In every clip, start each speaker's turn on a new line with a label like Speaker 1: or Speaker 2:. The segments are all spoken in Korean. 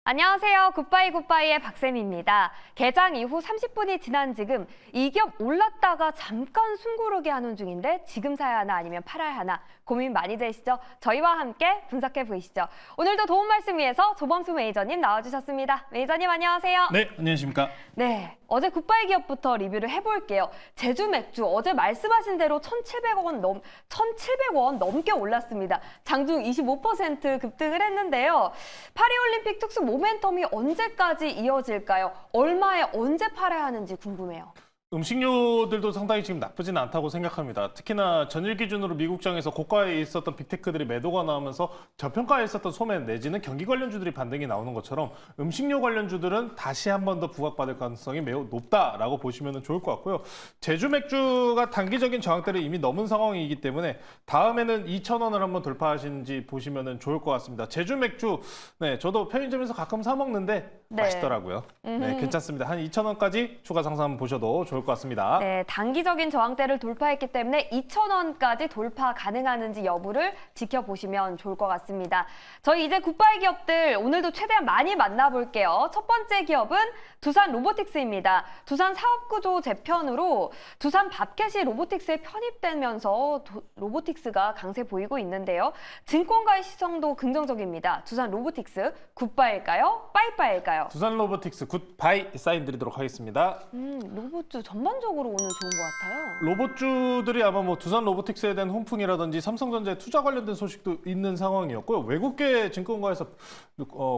Speaker 1: 안녕하세요. 굿바이 굿바이의 박쌤입니다. 개장 이후 30분이 지난 지금 이 기업 올랐다가 잠깐 숨고르게 하는 중인데 지금 사야 하나 아니면 팔아야 하나 고민 많이 되시죠? 저희와 함께 분석해 보이시죠. 오늘도 도움 말씀 위해서 조범수 매니저님 나와주셨습니다. 매니저님 안녕하세요.
Speaker 2: 네, 안녕하십니까.
Speaker 1: 네, 어제 굿바이 기업부터 리뷰를 해볼게요. 제주 맥주 어제 말씀하신 대로 1,700원 넘게 올랐습니다. 장중 25% 급등을 했는데요. 파리올림픽 특수 모멘텀이 언제까지 이어질까요? 얼마에 언제 팔아야 하는지 궁금해요.
Speaker 2: 음식료들도 상당히 지금 나쁘진 않다고 생각합니다. 특히나 전일 기준으로 미국장에서 고가에 있었던 빅테크들이 매도가 나오면서 저평가에 있었던 소매 내지는 경기 관련주들이 반등이 나오는 것처럼 음식료 관련주들은 다시 한 번 더 부각받을 가능성이 매우 높다라고 보시면 좋을 것 같고요. 제주 맥주가 단기적인 저항대를 이미 넘은 상황이기 때문에 다음에는 2,000원을 한번 돌파하시는지 보시면 좋을 것 같습니다. 제주 맥주, 네, 저도 편의점에서 가끔 사 먹는데
Speaker 1: 네.
Speaker 2: 맛있더라고요. 네, 괜찮습니다. 한 2,000원까지 추가 상승 한번 보셔도 좋을 것 같습니다.
Speaker 1: 네, 단기적인 저항대를 돌파했기 때문에 2,000원까지 돌파 가능한지 여부를 지켜보시면 좋을 것 같습니다. 저희 이제 굿바이 기업들 오늘도 최대한 많이 만나볼게요. 첫 번째 기업은 두산 로보틱스입니다. 두산 사업구조 재편으로 두산 밥켓이 로보틱스에 편입되면서 로보틱스가 강세 보이고 있는데요. 증권가의 시선도 긍정적입니다. 두산 로보틱스 굿바이일까요? 빠이빠이일까요?
Speaker 2: 두산 로보틱스 굿바이 사인 드리도록 하겠습니다.
Speaker 1: 로봇주 전반적으로 오늘 좋은 것 같아요.
Speaker 2: 로봇주들이 아마 뭐 두산 로보틱스에 대한 훈풍이라든지 삼성전자의 투자 관련된 소식도 있는 상황이었고요. 외국계 증권가에서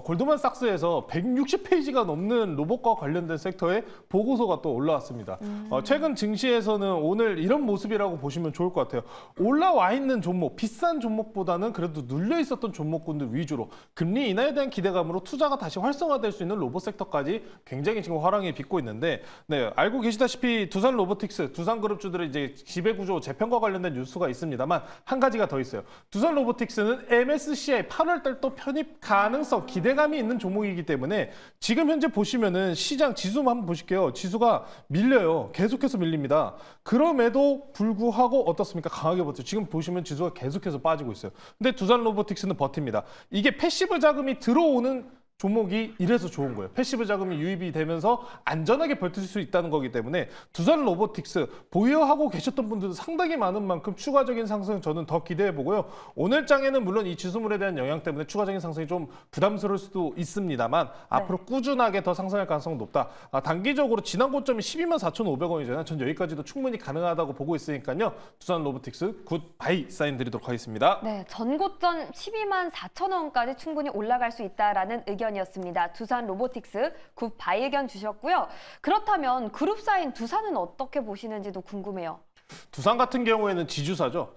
Speaker 2: 골드만삭스에서 160페이지가 넘는 로봇과 관련된 섹터의 보고서가 또 올라왔습니다. 최근 증시에서는 오늘 이런 모습이라고 보시면 좋을 것 같아요. 올라와 있는 종목, 비싼 종목보다는 그래도 눌려 있었던 종목군들 위주로 금리 인하에 대한 기대감으로 투자가 다시 활성화될 수 있는 로봇 섹터까지 굉장히 지금 화랑이 빚고 있는데, 네, 알고 계시다시피 두산 로보틱스, 두산그룹주들의 이제 지배구조 재편과 관련된 뉴스가 있습니다만 한 가지가 더 있어요. 두산 로보틱스는 MSCI 8월 달 또 편입 가능성, 기대감이 있는 종목이기 때문에 지금 현재 보시면은 시장 지수만 한번 보실게요. 지수가 밀려요. 계속해서 밀립니다. 그럼에도 불구하고 어떻습니까? 강하게 버텨요. 지금 보시면 지수가 계속해서 빠지고 있어요. 근데 두산 로보틱스는 버팁니다. 이게 패시브 자금이 들어오는 종목이 이래서 좋은 거예요. 패시브 자금이 유입이 되면서 안전하게 버틸 수 있다는 거기 때문에 두산 로보틱스 보유하고 계셨던 분들도 상당히 많은 만큼 추가적인 상승 저는 더 기대해 보고요. 오늘 장에는 물론 이 지수물에 대한 영향 때문에 추가적인 상승이 좀 부담스러울 수도 있습니다만 앞으로 꾸준하게 더 상승할 가능성은 높다. 단기적으로 지난 고점이 124,500원이잖아요. 전 여기까지도 충분히 가능하다고 보고 있으니까요. 두산 로보틱스 굿바이 사인 드리도록 하겠습니다.
Speaker 1: 네, 전고점 124,000원까지 충분히 올라갈 수 있다라는 의견이었습니다. 두산 로보틱스 굿바이 의견 주셨고요. 그렇다면 그룹사인 두산은 어떻게 보시는지도 궁금해요.
Speaker 2: 두산 같은 경우에는 지주사죠.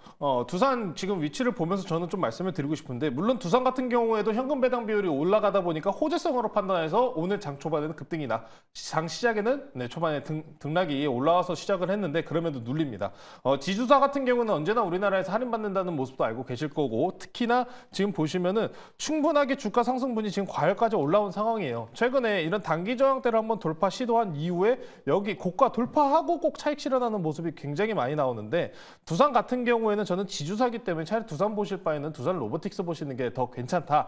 Speaker 2: 두산 지금 위치를 보면서 저는 좀 말씀을 드리고 싶은데, 물론 두산 같은 경우에도 현금 배당 비율이 올라가다 보니까 호재성으로 판단해서 오늘 장 초반에는 급등이 장 시작에는 초반에 등락이 올라와서 시작을 했는데 그럼에도 눌립니다. 지주사 같은 경우는 언제나 우리나라에서 할인받는다는 모습도 알고 계실 거고, 특히나 지금 보시면은 충분하게 주가 상승분이 지금 과열까지 올라온 상황이에요. 최근에 이런 단기 저항대를 한번 돌파 시도한 이후에 여기 고가 돌파하고 꼭 차익 실현하는 모습이 굉장히 많이 나오는데, 두산 같은 경우에는 저는 지주사기 때문에 차라리 두산 보실 바에는 두산 로보틱스 보시는 게 더 괜찮다.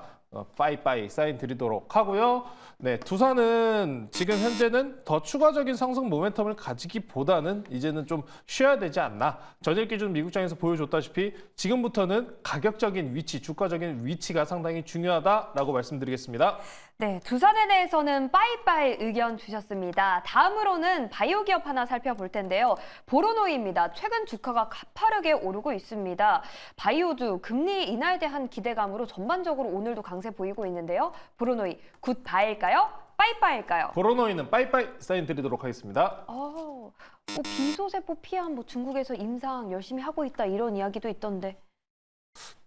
Speaker 2: 빠이빠이 사인 드리도록 하고요. 네, 두산은 지금 현재는 더 추가적인 상승 모멘텀을 가지기보다는 이제는 좀 쉬어야 되지 않나. 전일 기준 미국장에서 보여줬다시피 지금부터는 가격적인 위치, 주가적인 위치가 상당히 중요하다라고 말씀드리겠습니다.
Speaker 1: 네, 두산에 대해서는 빠이빠이 의견 주셨습니다. 다음으로는 바이오 기업 하나 살펴볼 텐데요. 보로노이입니다. 최근 주가가 가파르게 오르고 있습니다. 바이오주 금리 인하에 대한 기대감으로 전반적으로 오늘도 강세 보이고 있는데요. 보로노이 굿바이일까요? 빠이빠이일까요?
Speaker 2: 보로노이는 빠이빠이 사인 드리도록 하겠습니다.
Speaker 1: 빈소세포 피암 중국에서 임상 열심히 하고 있다 이런 이야기도 있던데.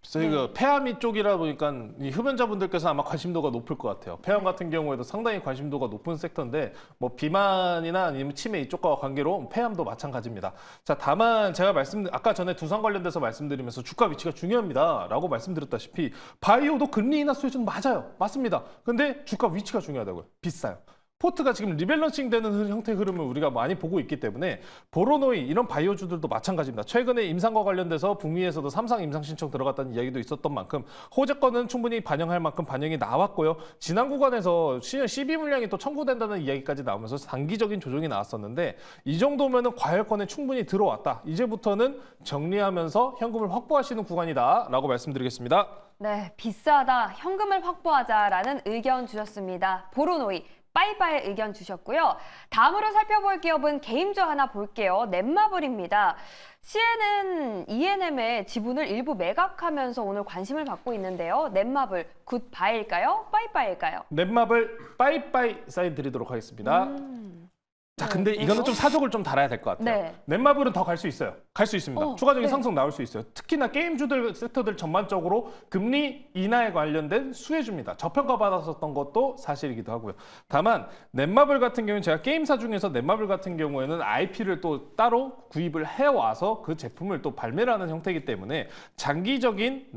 Speaker 2: 저희가 폐암이 쪽이라 보니까 이 흡연자분들께서 아마 관심도가 높을 것 같아요. 폐암 같은 경우에도 상당히 관심도가 높은 섹터인데 뭐 비만이나 아니면 치매 이쪽과 관계로 폐암도 마찬가지입니다. 자, 다만 제가 아까 전에 두산 관련돼서 말씀드리면서 주가 위치가 중요합니다라고 말씀드렸다시피 바이오도 금리 인하 수혜주는 맞아요. 맞습니다. 근데 주가 위치가 중요하다고요. 비싸요. 포트가 지금 리밸런싱 되는 형태의 흐름을 우리가 많이 보고 있기 때문에 보로노이 이런 바이오주들도 마찬가지입니다. 최근에 임상과 관련돼서 북미에서도 3상 임상 신청 들어갔다는 이야기도 있었던 만큼 호재권은 충분히 반영할 만큼 반영이 나왔고요. 지난 구간에서 12 물량이 또 청구된다는 이야기까지 나오면서 단기적인 조정이 나왔었는데 이 정도면은 과열권에 충분히 들어왔다. 이제부터는 정리하면서 현금을 확보하시는 구간이다라고 말씀드리겠습니다.
Speaker 1: 네, 비싸다, 현금을 확보하자라는 의견 주셨습니다. 보로노이. 빠이빠이 의견 주셨고요. 다음으로 살펴볼 기업은 게임주 하나 볼게요. 넷마블입니다. 시에는 ENM의 지분을 일부 매각하면서 오늘 관심을 받고 있는데요. 넷마블 굿바이일까요? 빠이빠이일까요?
Speaker 2: 넷마블 빠이빠이 사인 드리도록 하겠습니다. 자, 근데 이거는 좀 사족을 좀 달아야 될 것 같아요.
Speaker 1: 네.
Speaker 2: 넷마블은 더 갈 수 있어요. 갈 수 있습니다. 추가적인
Speaker 1: 네.
Speaker 2: 상승 나올 수 있어요. 특히나 게임주들 섹터들 전반적으로 금리 인하에 관련된 수혜주입니다. 저평가 받았었던 것도 사실이기도 하고요. 다만 넷마블 같은 경우는 제가 게임사 중에서 넷마블 같은 경우에는 IP를 또 따로 구입을 해와서 그 제품을 또 발매를 하는 형태이기 때문에 장기적인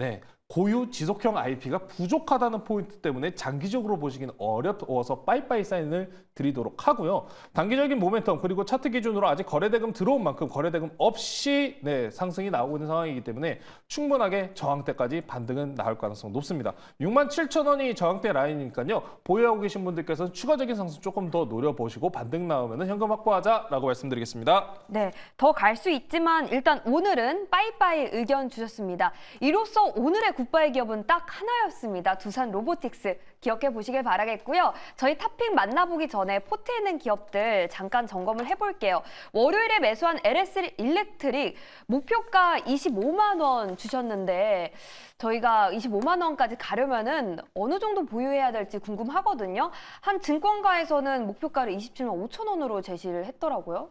Speaker 2: 고유 지속형 IP가 부족하다는 포인트 때문에 장기적으로 보시기는 어려워서 빠이빠이 사인을 드리도록 하고요. 단기적인 모멘텀 그리고 차트 기준으로 아직 거래대금 들어온 만큼 거래대금 없이 상승이 나오고 있는 상황이기 때문에 충분하게 저항대까지 반등은 나올 가능성 높습니다. 67,000원이 저항대 라인이니까요. 보유하고 계신 분들께서는 추가적인 상승 조금 더 노려보시고 반등 나오면 현금 확보하자라고 말씀드리겠습니다.
Speaker 1: 네, 더 갈 수 있지만 일단 오늘은 빠이빠이 의견 주셨습니다. 이로써 오늘의 굿바이 기업은 딱 하나였습니다. 두산 로보틱스 기억해 보시길 바라겠고요. 저희 탑픽 만나보기 전에 포트에 있는 기업들 잠깐 점검을 해볼게요. 월요일에 매수한 LS 일렉트릭 목표가 25만 원 주셨는데 저희가 25만 원까지 가려면은 어느 정도 보유해야 될지 궁금하거든요. 한 증권가에서는 목표가를 27만 5천 원으로 제시를 했더라고요.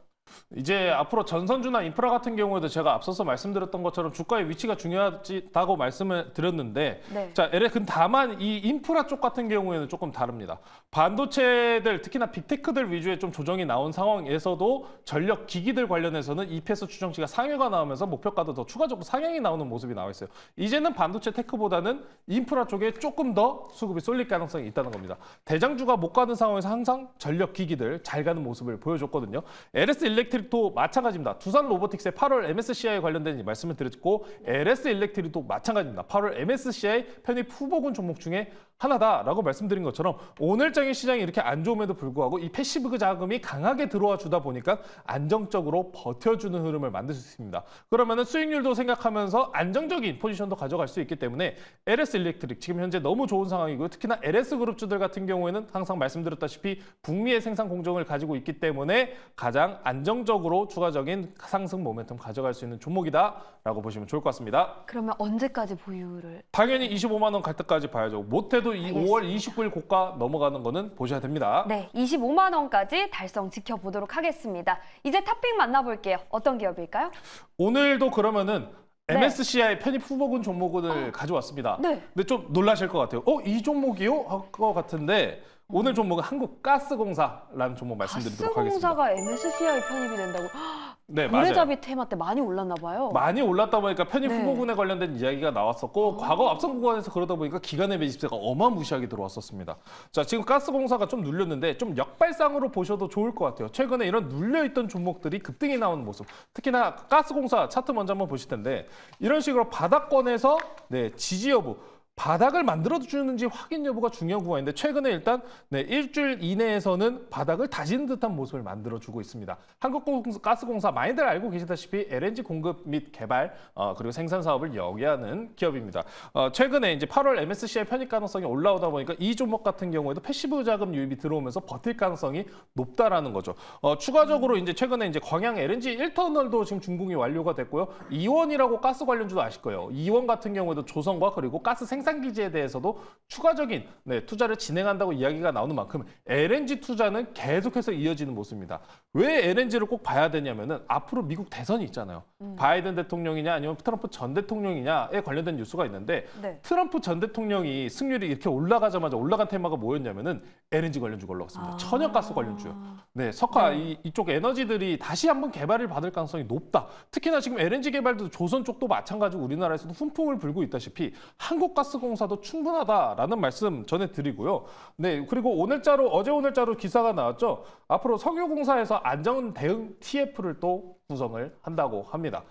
Speaker 2: 이제 앞으로 전선주나 인프라 같은 경우에도 제가 앞서서 말씀드렸던 것처럼 주가의 위치가 중요하다고 말씀을 드렸는데
Speaker 1: 네.
Speaker 2: 자, 다만 이 인프라 쪽 같은 경우에는 조금 다릅니다. 반도체들 특히나 빅테크들 위주의 좀 조정이 나온 상황에서도 전력 기기들 관련해서는 EPS 추정치가 상회가 나오면서 목표가도 더 추가적으로 상향이 나오는 모습이 나와 있어요. 이제는 반도체 테크보다는 인프라 쪽에 조금 더 수급이 쏠릴 가능성이 있다는 겁니다. 대장주가 못 가는 상황에서 항상 전력 기기들 잘 가는 모습을 보여줬거든요. LS 일렉트릭도 마찬가지입니다. 두산 로보틱스의 8월 MSCI 관련된 말씀을 드렸고 LS 일렉트릭도 마찬가지입니다. 8월 MSCI 편입 후보군 종목 중에 하나다라고 말씀드린 것처럼 오늘장의 시장이 이렇게 안 좋음에도 불구하고 이 패시브 자금이 강하게 들어와 주다 보니까 안정적으로 버텨주는 흐름을 만들 수 있습니다. 그러면은 수익률도 생각하면서 안정적인 포지션도 가져갈 수 있기 때문에 LS 일렉트릭 지금 현재 너무 좋은 상황이고요. 특히나 LS 그룹주들 같은 경우에는 항상 말씀드렸다시피 북미의 생산 공정을 가지고 있기 때문에 가장 안정적으로 추가적인 상승 모멘텀 가져갈 수 있는 종목이다라고 보시면 좋을 것 같습니다.
Speaker 1: 그러면 언제까지 보유를?
Speaker 2: 당연히 25만 원 갈 때까지 봐야죠. 못해도 이
Speaker 1: 알겠습니다.
Speaker 2: 5월 29일 고가 넘어가는 거는 보셔야 됩니다.
Speaker 1: 네, 25만 원까지 달성 지켜보도록 하겠습니다. 이제 탑픽 만나볼게요. 어떤 기업일까요?
Speaker 2: 오늘도 그러면은
Speaker 1: 네.
Speaker 2: MSCI 편입 후보군 종목을 가져왔습니다.
Speaker 1: 네.
Speaker 2: 근데 좀 놀라실 것 같아요. 이 종목이요? 할 것 같은데 오늘 종목은 한국가스공사라는 종목 말씀드리도록 하겠습니다.
Speaker 1: 가스공사가 MSCI 편입이 된다고?
Speaker 2: 네, 맞아요.
Speaker 1: 고래잡이 테마 때 많이 올랐나 봐요.
Speaker 2: 많이 올랐다 보니까 편입
Speaker 1: 네.
Speaker 2: 후보군에 관련된 이야기가 나왔었고 과거 앞선 구간에서 그러다 보니까 기관의 매집세가 어마무시하게 들어왔었습니다. 자, 지금 가스공사가 좀 눌렸는데 좀 역발상으로 보셔도 좋을 것 같아요. 최근에 이런 눌려있던 종목들이 급등이 나오는 모습. 특히나 가스공사 차트 먼저 한번 보실 텐데 이런 식으로 바닥권에서 지지 여부. 바닥을 만들어주는지 확인 여부가 중요한 구간인데 최근에 일단 일주일 이내에서는 바닥을 다지는 듯한 모습을 만들어주고 있습니다. 한국가스공사 많이들 알고 계시다시피 LNG 공급 및 개발 그리고 생산 사업을 영위하는 기업입니다. 최근에 이제 8월 MSCI 편입 가능성이 올라오다 보니까 이 종목 같은 경우에도 패시브 자금 유입이 들어오면서 버틸 가능성이 높다라는 거죠. 추가적으로 이제 최근에 이제 광양 LNG 1터널도 지금 준공이 완료가 됐고요. 이원이라고 가스 관련주도 아실 거예요. 이원 같은 경우에도 조성과 그리고 가스 생산 기지에 대해서도 추가적인 투자를 진행한다고 이야기가 나오는 만큼 LNG 투자는 계속해서 이어지는 모습입니다. 왜 LNG를 꼭 봐야 되냐면은 앞으로 미국 대선이 있잖아요. 바이든 대통령이냐 아니면 트럼프 전 대통령이냐에 관련된 뉴스가 있는데
Speaker 1: 네.
Speaker 2: 트럼프 전 대통령이 승률이 이렇게 올라가자마자 올라간 테마가 뭐였냐면은 LNG 관련주가 올라갔습니다. 천연가스 관련주요. 석화 이쪽 에너지들이 다시 한번 개발을 받을 가능성이 높다. 특히나 지금 LNG 개발도 조선 쪽도 마찬가지고 우리나라에서도 훈풍을 불고 있다시피 한국가스 가스공사도 충분하다라는 말씀 전해드리고요. 네, 그리고 어제 오늘자로 기사가 나왔죠. 앞으로 석유공사에서 안전 대응 TF를 또 구성을 한다고 합니다.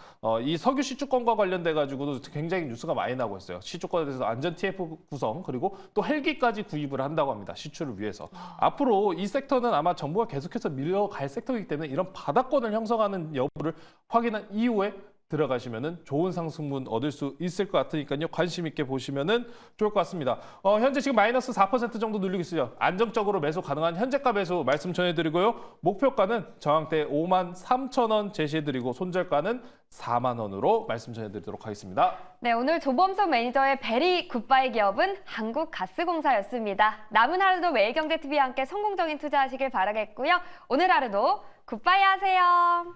Speaker 2: 이 석유 시추권과 관련돼 가지고도 굉장히 뉴스가 많이 나고 있어요. 시추권에 대해서 안전 TF 구성 그리고 또 헬기까지 구입을 한다고 합니다. 시추를 위해서. 앞으로 이 섹터는 아마 정부가 계속해서 밀려갈 섹터이기 때문에 이런 바닥권을 형성하는 여부를 확인한 이후에 들어가시면은 좋은 상승분 얻을 수 있을 것 같으니까요. 관심 있게 보시면은 좋을 것 같습니다. 현재 지금 마이너스 4% 정도 눌리고 있어요. 안정적으로 매수 가능한 현재가 매수 말씀 전해드리고요. 목표가는 저항대 53,000원 제시해드리고 손절가는 4만 원으로 말씀 전해드리도록 하겠습니다.
Speaker 1: 네, 오늘 조범석 매니저의 베리 굿바이 기업은 한국가스공사였습니다. 남은 하루도 매일경제TV와 함께 성공적인 투자하시길 바라겠고요. 오늘 하루도 굿바이 하세요.